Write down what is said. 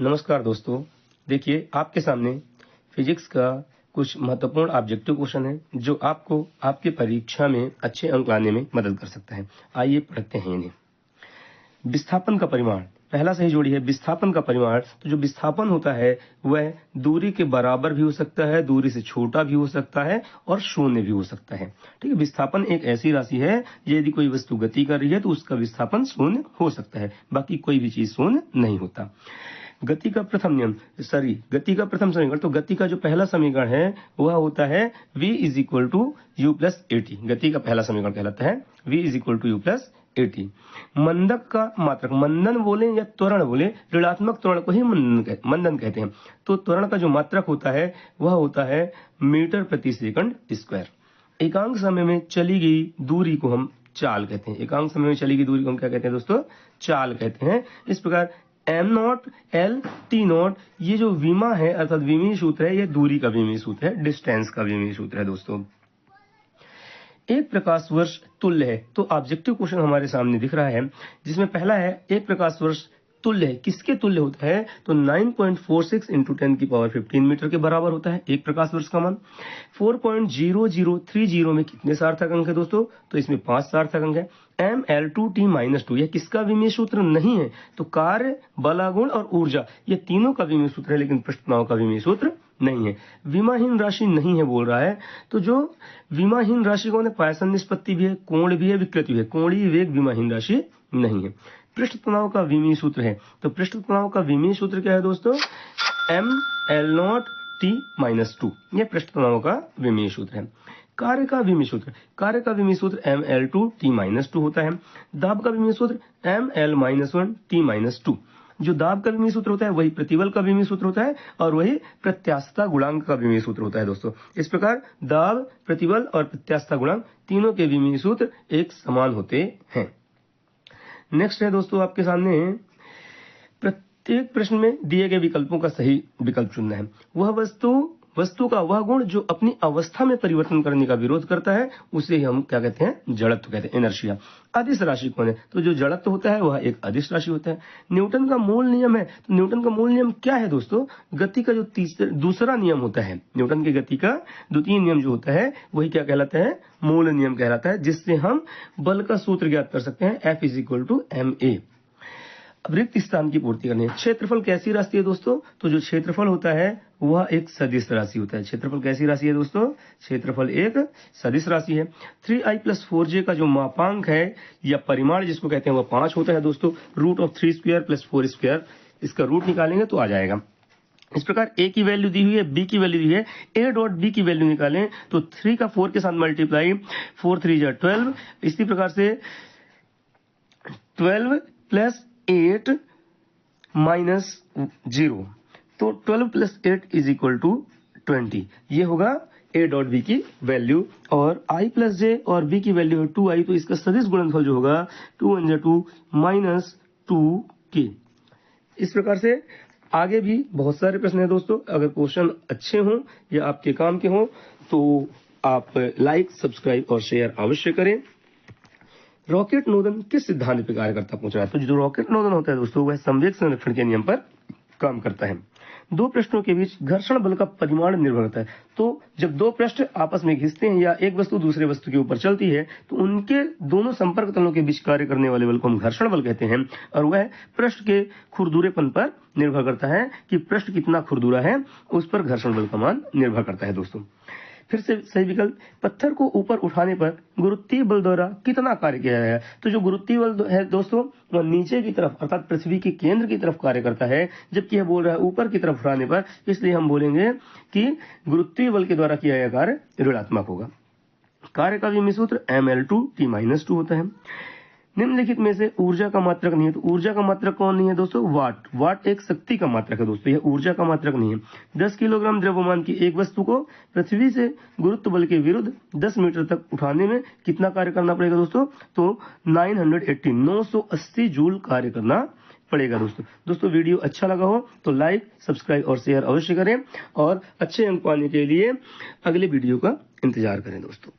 नमस्कार दोस्तों, देखिए आपके सामने फिजिक्स का कुछ महत्वपूर्ण ऑब्जेक्टिव क्वेश्चन है जो आपको आपकी परीक्षा में अच्छे अंक लाने में मदद कर सकता है। आइए पढ़ते हैं इन्हें। विस्थापन का परिमाण, पहला सही जोड़ी है विस्थापन का परिमाण। तो जो विस्थापन होता है वह दूरी के बराबर भी हो सकता है, दूरी से छोटा भी हो सकता है और शून्य भी हो सकता है। ठीक है, विस्थापन एक ऐसी राशि है यदि कोई वस्तु गति कर रही है तो उसका विस्थापन शून्य हो सकता है, बाकी कोई भी चीज शून्य नहीं होता। गति का प्रथम समीकरण, तो गति का जो पहला समीकरण है वह होता है v is equal to U plus A T. गति का पहला समीकरण कहलाता है v is equal to U plus A T. मंदक का मात्रक, मंदन बोले या त्वरण बोले, ऋणात्मक त्वरण को ही मंदन कहते हैं। तो त्वरण का जो मात्रक होता है वह होता है मीटर प्रति सेकंड स्क्वायर। एकांक समय में चली गई दूरी को हम चाल कहते हैं। एकांक समय में चली गई दूरी को हम क्या कहते हैं दोस्तों? चाल कहते हैं। इस प्रकार m naught L T not, ये जो विमा है अर्थात विमीय सूत्र है, ये दूरी का विमीय सूत्र है, डिस्टेंस का विमीय सूत्र है दोस्तों। एक प्रकाश वर्ष तुल्य है, तो ऑब्जेक्टिव क्वेश्चन हमारे सामने दिख रहा है जिसमें पहला है एक प्रकाश वर्ष तुल्य है। किसके तुल्य होता है? तो 9.46 इंटू 10 की पावर 15 मीटर के बराबर होता है एक प्रकाश वर्ष का मान। 4.0030 में कितने सार्थक अंक है दोस्तों? तो इसमें 5 सार्थक अंक है। mL2T-2 यह किसका विमीय सूत्र नहीं है? तो कार्य, बलागुण और ऊर्जा, ये तीनों का विमीय सूत्र है, लेकिन पृष्ठ तनाव का विमीय सूत्र नहीं है। विमाहीन राशि नहीं है बोल रहा है, तो जो विमाहीन राशि कौन है? पायसन निष्पत्ति भी है, कोण भी है, विकृति भी है। कोणीय वेग विमाहीन राशि नहीं है। पृष्ठ तनाव का विमीय सूत्र है, तो पृष्ठ तनाव का विमीय सूत्र क्या है दोस्तों? mL0T-2, यह पृष्ठ तनाव का विमीय सूत्र है। कार्य का विमीय सूत्र, कार्य का विमीय सूत्र mL2T-2 होता है। दाब का विमीय सूत्र mL-1T-2। जो दाब का विमीय सूत्र होता है वही प्रतिबल का विमीय सूत्र होता है और वही प्रत्यास्थता गुणांक का विमीय सूत्र होता है दोस्तों। इस प्रकार दाब, प्रतिबल और प्रत्यास्थता गुणांक तीनों के विमीय सूत्र एक समान होते हैं। नेक्स्ट है दोस्तों आपके सामने, प्रत्येक प्रश्न में दिए गए विकल्पों का सही विकल्प चुनना है। वह वस्तु का वह गुण जो अपनी अवस्था में परिवर्तन करने का विरोध करता है उसे हम क्या कहते हैं? जड़त्व कहते हैं, इनर्शिया। अदिश राशि कौन है? तो जो जड़त्व होता है वह एक अदिश राशि होता है। न्यूटन का मूल नियम है, तो न्यूटन का मूल नियम क्या है दोस्तों? गति का जो दूसरा नियम होता है, न्यूटन की गति का द्वितीय नियम जो होता है वही क्या कहलाता है? मूल नियम कहलाता है, जिससे हम बल का सूत्र ज्ञात कर सकते हैं, F is equal to ma। अब रिक्त स्थान की पूर्ति करनी है। क्षेत्रफल कैसी राशि है दोस्तों? तो जो क्षेत्रफल होता है वह एक सदिश राशि होता है। क्षेत्रफल कैसी राशि है दोस्तों? क्षेत्रफल एक सदिश राशि है। 3i + 4j का जो मापांक है या परिमाण जिसको कहते हैं वह 5 होता है दोस्तों। √3² + 4², इसका रूट निकालेंगे तो आ जाएगा। इस प्रकार a की वैल्यू दी हुई है, b की वैल्यू दी है, a डॉट b की वैल्यू निकालें तो 3 का 4 के साथ मल्टीप्लाई, 4 3 = 12। इसी प्रकार से 12 + 8 - 0, तो 12 + 8 = 20। ये होगा a डॉट b की वैल्यू। और i + j और b की वैल्यू है 2i, तो इसका सदिश गुणनफल जो होगा 2 × 2 - 2k। इस प्रकार से आगे भी बहुत सारे प्रश्न हैं दोस्तों। अगर क्वेश्चन अच्छे हों या आपके काम के हों तो आप लाइक, सब्सक्राइब और शेयर अवश्य करें। रॉकेट नोदन किस सिद्धांत पर कार्य करता पूछ रहा है? तो जो रॉकेट नोदन होता है दोस्तों वह संवेग संरक्षण के नियम पर काम करता है। दो पृष्ठों के बीच घर्षण बल का परिमाण निर्भर करता है। तो जब दो पृष्ठ आपस में घिसते हैं या एक वस्तु दूसरे वस्तु के ऊपर चलती है तो उनके दोनों संपर्क तलों के बीच कार्य करने वाले बल को हम घर्षण बल कहते हैं, और वह पृष्ठ के खुरदुरेपन पर निर्भर करता है कि पृष्ठ कितना खुरदुरा है, उस पर घर्षण बल का मान निर्भर करता है दोस्तों। फिर से सही विकल्प, पत्थर को ऊपर उठाने पर गुरुत्वीय बल द्वारा कितना कार्य किया जाएगा? तो जो गुरुत्वीय बल है दोस्तों वह नीचे की तरफ अर्थात पृथ्वी के केंद्र की तरफ कार्य करता है, जबकि यह बोल रहा है ऊपर की तरफ उठाने पर, इसलिए हम बोलेंगे कि गुरुत्वीय बल के द्वारा किया गया कार्य ऋणात्मक होगा। कार्य का विमीय सूत्र mL2T-2 होता है। निम्नलिखित में से ऊर्जा का मात्रक नहीं है, तो ऊर्जा का मात्रक कौन नहीं है दोस्तों? वाट। वाट एक शक्ति का मात्रक है दोस्तों, यह ऊर्जा का मात्रक नहीं है। 10 किलोग्राम द्रव्यमान की एक वस्तु को पृथ्वी से गुरुत्व बल के विरुद्ध 10 मीटर तक उठाने में कितना कार्य करना पड़ेगा दोस्तों? तो 980 जूल कार्य करना पड़ेगा दोस्तों। वीडियो अच्छा लगा हो तो लाइक, सब्सक्राइब और शेयर अवश्य करें और अच्छे अंक पाने के लिए अगले वीडियो का इंतजार करें दोस्तों।